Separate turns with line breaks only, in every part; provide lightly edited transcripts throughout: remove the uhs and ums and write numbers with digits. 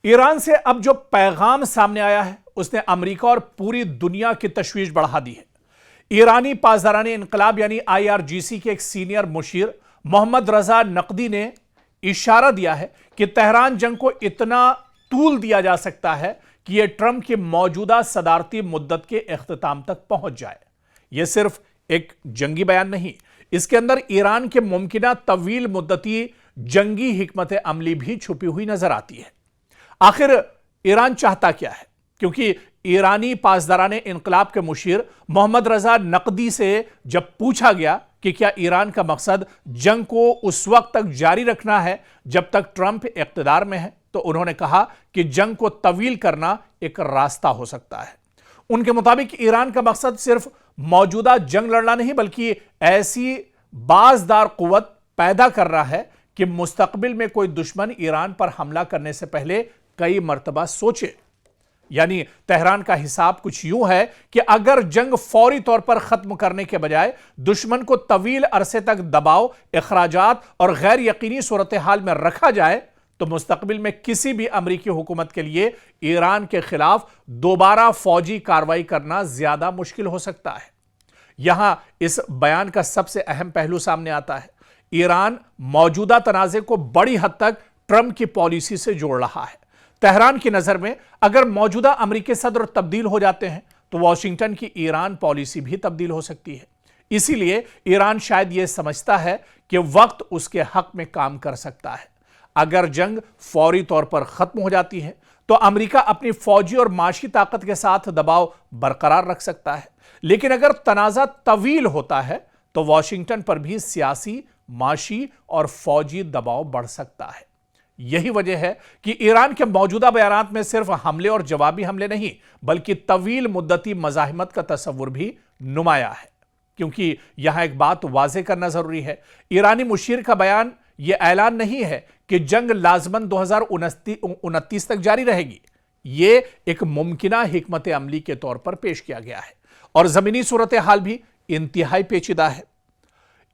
ایران سے اب جو پیغام سامنے آیا ہے اس نے امریکہ اور پوری دنیا کی تشویش بڑھا دی ہے۔ ایرانی پاسداران انقلاب یعنی IRGC کے ایک سینئر مشیر محمد رضا نقدی نے اشارہ دیا ہے کہ تہران جنگ کو اتنا طول دیا جا سکتا ہے کہ یہ ٹرمپ کی موجودہ صدارتی مدت کے اختتام تک پہنچ جائے۔ یہ صرف ایک جنگی بیان نہیں، اس کے اندر ایران کے ممکنہ طویل مدتی جنگی حکمت عملی بھی چھپی ہوئی نظر آتی ہے۔ آخر ایران چاہتا کیا ہے؟ کیونکہ ایرانی پاسداران انقلاب کے مشیر محمد رضا نقدی سے جب پوچھا گیا کہ کیا ایران کا مقصد جنگ کو اس وقت تک جاری رکھنا ہے جب تک ٹرمپ اقتدار میں ہے، تو انہوں نے کہا کہ جنگ کو طویل کرنا ایک راستہ ہو سکتا ہے۔ ان کے مطابق ایران کا مقصد صرف موجودہ جنگ لڑنا نہیں بلکہ ایسی بازدار قوت پیدا کر رہا ہے کہ مستقبل میں کوئی دشمن ایران پر حملہ کرنے سے پہلے کئی مرتبہ سوچے۔ یعنی تہران کا حساب کچھ یوں ہے کہ اگر جنگ فوری طور پر ختم کرنے کے بجائے دشمن کو طویل عرصے تک دباؤ، اخراجات اور غیر یقینی صورتحال میں رکھا جائے تو مستقبل میں کسی بھی امریکی حکومت کے لیے ایران کے خلاف دوبارہ فوجی کارروائی کرنا زیادہ مشکل ہو سکتا ہے۔ یہاں اس بیان کا سب سے اہم پہلو سامنے آتا ہے۔ ایران موجودہ تنازع کو بڑی حد تک ٹرمپ کی پالیسی سے جوڑ رہا ہے۔ تہران کی نظر میں اگر موجودہ امریکی صدر تبدیل ہو جاتے ہیں تو واشنگٹن کی ایران پالیسی بھی تبدیل ہو سکتی ہے۔ اسی لیے ایران شاید یہ سمجھتا ہے کہ وقت اس کے حق میں کام کر سکتا ہے۔ اگر جنگ فوری طور پر ختم ہو جاتی ہے تو امریکہ اپنی فوجی اور معاشی طاقت کے ساتھ دباؤ برقرار رکھ سکتا ہے، لیکن اگر تنازع طویل ہوتا ہے تو واشنگٹن پر بھی سیاسی، معاشی اور فوجی دباؤ بڑھ سکتا ہے۔ یہی وجہ ہے کہ ایران کے موجودہ بیانات میں صرف حملے اور جوابی حملے نہیں بلکہ طویل مدتی مزاحمت کا تصور بھی نمایاں ہے۔ کیونکہ یہاں ایک بات واضح کرنا ضروری ہے، ایرانی مشیر کا بیان یہ اعلان نہیں ہے کہ جنگ لازماً 2029 تک جاری رہے گی۔ یہ ایک ممکنہ حکمت عملی کے طور پر پیش کیا گیا ہے اور زمینی صورتحال بھی انتہائی پیچیدہ ہے۔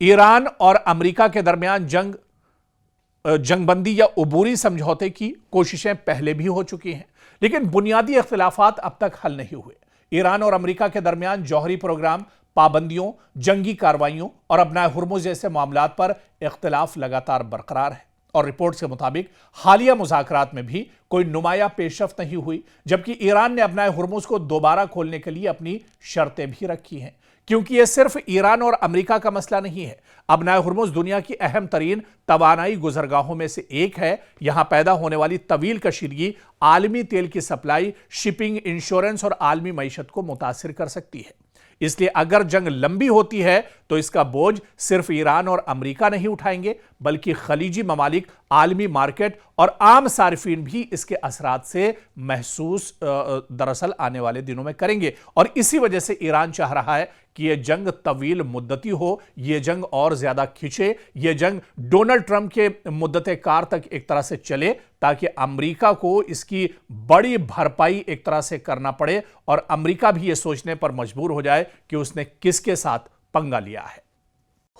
ایران اور امریکہ کے درمیان جنگ بندی یا عبوری سمجھوتے کی کوششیں پہلے بھی ہو چکی ہیں، لیکن بنیادی اختلافات اب تک حل نہیں ہوئے۔ ایران اور امریکہ کے درمیان جوہری پروگرام، پابندیوں، جنگی کارروائیوں اور ابنائے ہرمز جیسے معاملات پر اختلاف لگاتار برقرار ہے، اور رپورٹس کے مطابق حالیہ مذاکرات میں بھی کوئی نمایاں پیش رفت نہیں ہوئی، جبکہ ایران نے ابنائے ہرمز کو دوبارہ کھولنے کے لیے اپنی شرطیں بھی رکھی ہیں۔ کیونکہ یہ صرف ایران اور امریکہ کا مسئلہ نہیں ہے۔ ابنائے ہرمز دنیا کی اہم ترین توانائی گزرگاہوں میں سے ایک ہے۔ یہاں پیدا ہونے والی طویل کشیدگی عالمی تیل کی سپلائی، شپنگ، انشورنس اور عالمی معیشت کو متاثر کر سکتی ہے۔ اس لیے اگر جنگ لمبی ہوتی ہے تو اس کا بوجھ صرف ایران اور امریکہ نہیں اٹھائیں گے بلکہ خلیجی ممالک، عالمی مارکیٹ اور عام صارفین بھی اس کے اثرات سے محسوس دراصل آنے والے دنوں میں کریں گے، اور اسی وجہ سے ایران چاہ رہا ہے کہ یہ جنگ طویل مدتی ہو، یہ جنگ اور زیادہ کھچے، یہ جنگ ڈونلڈ ٹرمپ کے مدت کار تک ایک طرح سے چلے تاکہ امریکہ کو اس کی بڑی بھرپائی ایک طرح سے کرنا پڑے اور امریکہ بھی یہ سوچنے پر مجبور ہو جائے کہ اس نے کس کے ساتھ پنگا لیا ہے۔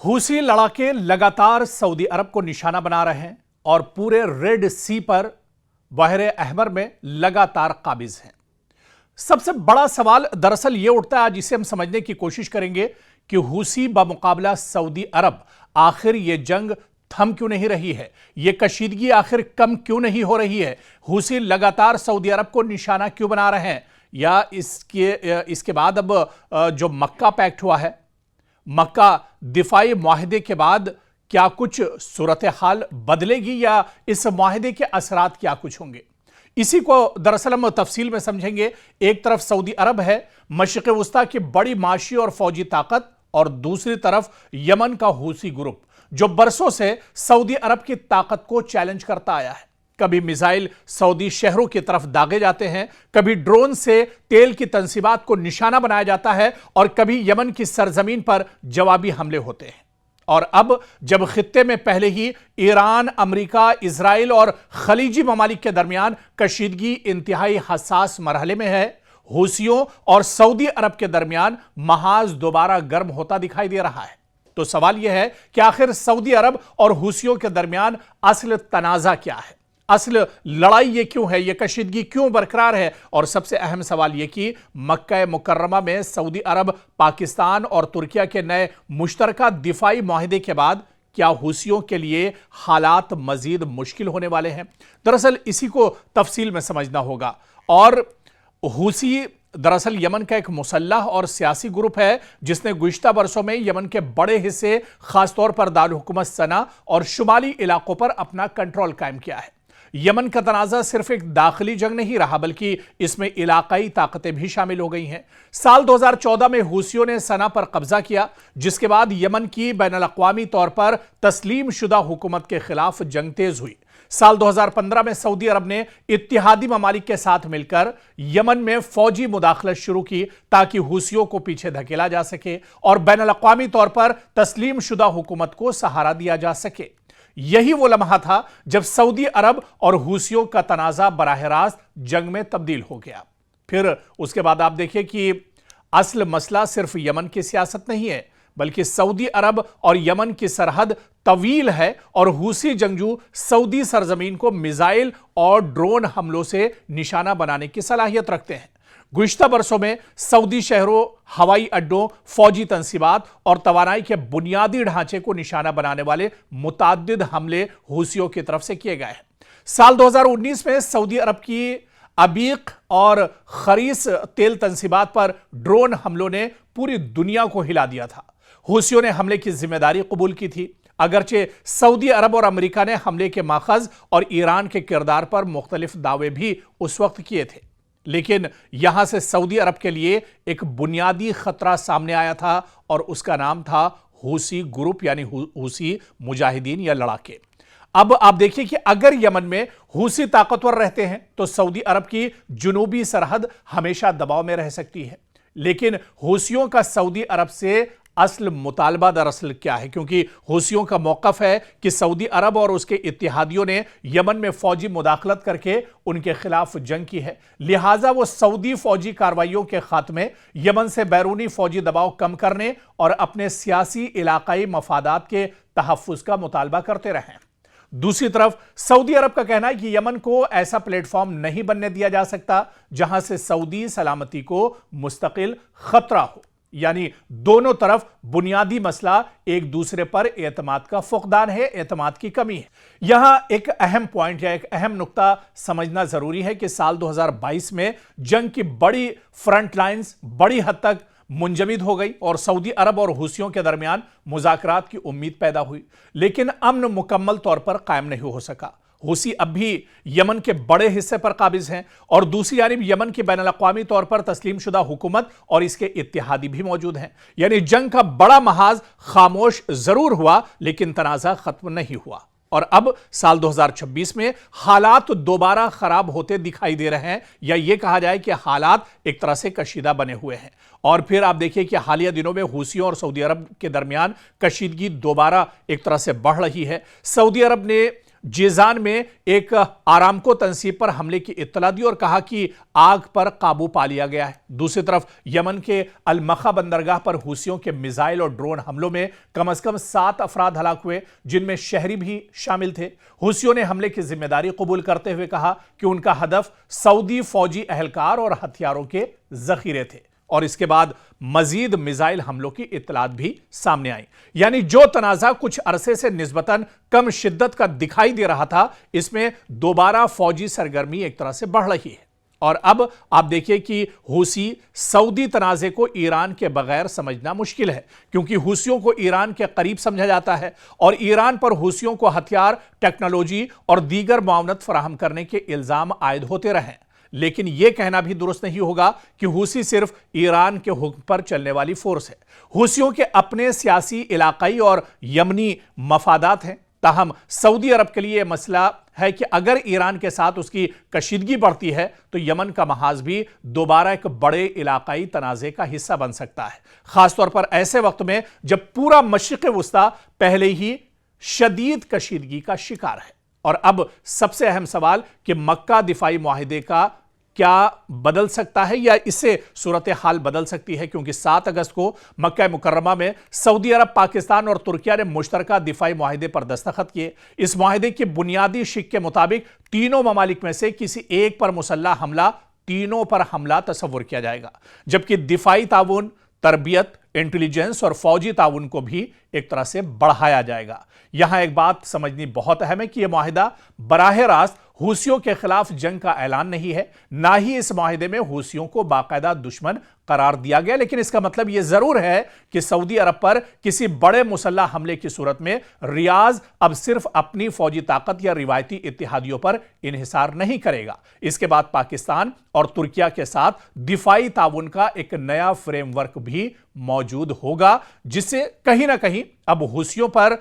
حوثی لڑاکے لگاتار سعودی عرب کو نشانہ بنا رہے ہیں اور پورے ریڈ سی پر بحر احمر میں لگاتار قابض ہیں۔ سب سے بڑا سوال دراصل یہ اٹھتا ہے، آج اسے ہم سمجھنے کی کوشش کریں گے کہ حوثی بمقابلہ سعودی عرب آخر یہ جنگ تھم کیوں نہیں رہی ہے، یہ کشیدگی آخر کم کیوں نہیں ہو رہی ہے، حوثی لگاتار سعودی عرب کو نشانہ کیوں بنا رہے ہیں، یا اس کے بعد اب جو مکہ پیکٹ ہوا ہے، مکہ دفاعی معاہدے کے بعد کیا کچھ صورتحال بدلے گی یا اس معاہدے کے اثرات کیا کچھ ہوں گے؟ اسی کو دراصل ہم تفصیل میں سمجھیں گے۔ ایک طرف سعودی عرب ہے، مشرق وسطیٰ کی بڑی معاشی اور فوجی طاقت، اور دوسری طرف یمن کا حوثی گروپ جو برسوں سے سعودی عرب کی طاقت کو چیلنج کرتا آیا ہے۔ کبھی میزائل سعودی شہروں کی طرف داغے جاتے ہیں، کبھی ڈرون سے تیل کی تنصیبات کو نشانہ بنایا جاتا ہے، اور کبھی یمن کی سرزمین پر جوابی حملے ہوتے ہیں۔ اور اب جب خطے میں پہلے ہی ایران، امریکہ، اسرائیل اور خلیجی ممالک کے درمیان کشیدگی انتہائی حساس مرحلے میں ہے، حوثیوں اور سعودی عرب کے درمیان محاذ دوبارہ گرم ہوتا دکھائی دے رہا ہے۔ تو سوال یہ ہے کہ آخر سعودی عرب اور حوثیوں کے درمیان اصل تنازع کیا ہے؟ اصل لڑائی یہ کیوں ہے، یہ کشیدگی کیوں برقرار ہے، اور سب سے اہم سوال یہ کہ مکہ مکرمہ میں سعودی عرب، پاکستان اور ترکیہ کے نئے مشترکہ دفاعی معاہدے کے بعد کیا حوثیوں کے لیے حالات مزید مشکل ہونے والے ہیں؟ دراصل اسی کو تفصیل میں سمجھنا ہوگا۔ اور حوثی دراصل یمن کا ایک مسلح اور سیاسی گروپ ہے جس نے گزشتہ برسوں میں یمن کے بڑے حصے، خاص طور پر دارالحکومت سنا اور شمالی علاقوں پر اپنا کنٹرول قائم کیا ہے۔ یمن کا تنازع صرف ایک داخلی جنگ نہیں رہا بلکہ اس میں علاقائی طاقتیں بھی شامل ہو گئی ہیں۔ سال 2014 میں حوثیوں نے سنا پر قبضہ کیا، جس کے بعد یمن کی بین الاقوامی طور پر تسلیم شدہ حکومت کے خلاف جنگ تیز ہوئی۔ سال 2015 میں سعودی عرب نے اتحادی ممالک کے ساتھ مل کر یمن میں فوجی مداخلت شروع کی تاکہ حوثیوں کو پیچھے دھکیلا جا سکے اور بین الاقوامی طور پر تسلیم شدہ حکومت کو سہارا دیا جا سکے۔ یہی وہ لمحہ تھا جب سعودی عرب اور حوثیوں کا تنازع براہ راست جنگ میں تبدیل ہو گیا۔ پھر اس کے بعد آپ دیکھیں کہ اصل مسئلہ صرف یمن کی سیاست نہیں ہے بلکہ سعودی عرب اور یمن کی سرحد طویل ہے اور حوثی جنگجو سعودی سرزمین کو میزائل اور ڈرون حملوں سے نشانہ بنانے کی صلاحیت رکھتے ہیں۔ گزشتہ برسوں میں سعودی شہروں، ہوائی اڈوں، فوجی تنصیبات اور توانائی کے بنیادی ڈھانچے کو نشانہ بنانے والے متعدد حملے حوثیوں کی طرف سے کیے گئے ہیں۔ سال 2019 میں سعودی عرب کی عبیق اور خریس تیل تنصیبات پر ڈرون حملوں نے پوری دنیا کو ہلا دیا تھا۔ حوثیوں نے حملے کی ذمہ داری قبول کی تھی، اگرچہ سعودی عرب اور امریکہ نے حملے کے ماخذ اور ایران کے کردار پر مختلف دعوے بھی اس وقت کیے تھے، لیکن یہاں سے سعودی عرب کے لیے ایک بنیادی خطرہ سامنے آیا تھا اور اس کا نام تھا حوثی گروپ، یعنی حوثی مجاہدین یا لڑاکے۔ اب آپ دیکھیے کہ اگر یمن میں حوثی طاقتور رہتے ہیں تو سعودی عرب کی جنوبی سرحد ہمیشہ دباؤ میں رہ سکتی ہے، لیکن حوثیوں کا سعودی عرب سے اصل مطالبہ دراصل کیا ہے؟ کیونکہ حوثیوں کا موقف ہے کہ سعودی عرب اور اس کے اتحادیوں نے یمن میں فوجی مداخلت کر کے ان کے خلاف جنگ کی ہے، لہٰذا وہ سعودی فوجی کارروائیوں کے خاتمے، یمن سے بیرونی فوجی دباؤ کم کرنے اور اپنے سیاسی علاقائی مفادات کے تحفظ کا مطالبہ کرتے رہیں۔ دوسری طرف سعودی عرب کا کہنا ہے کہ یمن کو ایسا پلیٹ فارم نہیں بننے دیا جا سکتا جہاں سے سعودی سلامتی کو مستقل خطرہ ہو، یعنی دونوں طرف بنیادی مسئلہ ایک دوسرے پر اعتماد کا فقدان ہے، اعتماد کی کمی ہے۔ یہاں ایک اہم پوائنٹ یا ایک اہم نقطہ سمجھنا ضروری ہے کہ سال 2022 میں جنگ کی بڑی فرنٹ لائنز بڑی حد تک منجمد ہو گئی اور سعودی عرب اور حوثیوں کے درمیان مذاکرات کی امید پیدا ہوئی، لیکن امن مکمل طور پر قائم نہیں ہو سکا۔ حوثی اب بھی یمن کے بڑے حصے پر قابض ہیں اور دوسری جانب یمن کی بین الاقوامی طور پر تسلیم شدہ حکومت اور اس کے اتحادی بھی موجود ہیں، یعنی جنگ کا بڑا محاذ خاموش ضرور ہوا لیکن تنازع ختم نہیں ہوا۔ اور اب سال 2026 میں حالات دوبارہ خراب ہوتے دکھائی دے رہے ہیں، یا یہ کہا جائے کہ حالات ایک طرح سے کشیدہ بنے ہوئے ہیں۔ اور پھر آپ دیکھیں کہ حالیہ دنوں میں حوثیوں اور سعودی عرب کے درمیان کشیدگی دوبارہ ایک طرح سے بڑھ رہی ہے۔ سعودی عرب نے جیزان میں ایک آرامکو تنصیب پر حملے کی اطلاع دی اور کہا کہ آگ پر قابو پا لیا گیا ہے۔ دوسری طرف یمن کے المخا بندرگاہ پر حوثیوں کے میزائل اور ڈرون حملوں میں کم از کم 7 افراد ہلاک ہوئے، جن میں شہری بھی شامل تھے۔ حوثیوں نے حملے کی ذمہ داری قبول کرتے ہوئے کہا کہ ان کا ہدف سعودی فوجی اہلکار اور ہتھیاروں کے ذخیرے تھے، اور اس کے بعد مزید میزائل حملوں کی اطلاعات بھی سامنے آئیں۔ یعنی جو تنازع کچھ عرصے سے نسبتاً کم شدت کا دکھائی دے رہا تھا، اس میں دوبارہ فوجی سرگرمی ایک طرح سے بڑھ رہی ہے۔ اور اب آپ دیکھیے کہ حوثی سعودی تنازع کو ایران کے بغیر سمجھنا مشکل ہے، کیونکہ حوثیوں کو ایران کے قریب سمجھا جاتا ہے اور ایران پر حوثیوں کو ہتھیار، ٹیکنالوجی اور دیگر معاونت فراہم کرنے کے الزام عائد ہوتے رہے۔ لیکن یہ کہنا بھی درست نہیں ہوگا کہ حوثی صرف ایران کے حکم پر چلنے والی فورس ہے۔ حوثیوں کے اپنے سیاسی، علاقائی اور یمنی مفادات ہیں، تاہم سعودی عرب کے لیے یہ مسئلہ ہے کہ اگر ایران کے ساتھ اس کی کشیدگی بڑھتی ہے تو یمن کا محاذ بھی دوبارہ ایک بڑے علاقائی تنازع کا حصہ بن سکتا ہے، خاص طور پر ایسے وقت میں جب پورا مشرق وسطیٰ پہلے ہی شدید کشیدگی کا شکار ہے۔ اور اب سب سے اہم سوال کہ مکہ دفاعی معاہدے کا کیا بدل سکتا ہے یا اس سے صورتحال بدل سکتی ہے؟ کیونکہ 7 اگست کو مکہ مکرمہ میں سعودی عرب، پاکستان اور ترکیہ نے مشترکہ دفاعی معاہدے پر دستخط کیے۔ اس معاہدے کی بنیادی شق کے مطابق تینوں ممالک میں سے کسی ایک پر مسلح حملہ تینوں پر حملہ تصور کیا جائے گا، جبکہ دفاعی تعاون، تربیت، انٹیلیجنس اور فوجی تعاون کو بھی ایک طرح سے بڑھایا جائے گا۔ یہاں ایک بات سمجھنی بہت اہم ہے کہ یہ معاہدہ براہ راست حوثیوں کے خلاف جنگ کا اعلان نہیں ہے، نہ ہی اس معاہدے میں حوثیوں کو باقاعدہ دشمن قرار دیا گیا، لیکن اس کا مطلب یہ ضرور ہے کہ سعودی عرب پر کسی بڑے مسلح حملے کی صورت میں ریاض اب صرف اپنی فوجی طاقت یا روایتی اتحادیوں پر انحصار نہیں کرے گا۔ اس کے بعد پاکستان اور ترکیہ کے ساتھ دفاعی تعاون کا ایک نیا فریم ورک بھی موجود ہوگا، جس سے کہیں نہ کہیں اب حوثیوں پر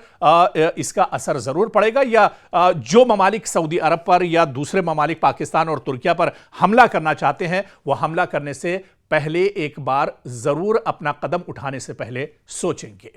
اس کا اثر ضرور پڑے گا، یا جو ممالک سعودی عرب پر یا دوسرے ممالک پاکستان اور ترکیہ پر حملہ کرنا چاہتے ہیں وہ حملہ کرنے سے پہلے ایک بار ضرور اپنا قدم اٹھانے سے پہلے سوچیں گے۔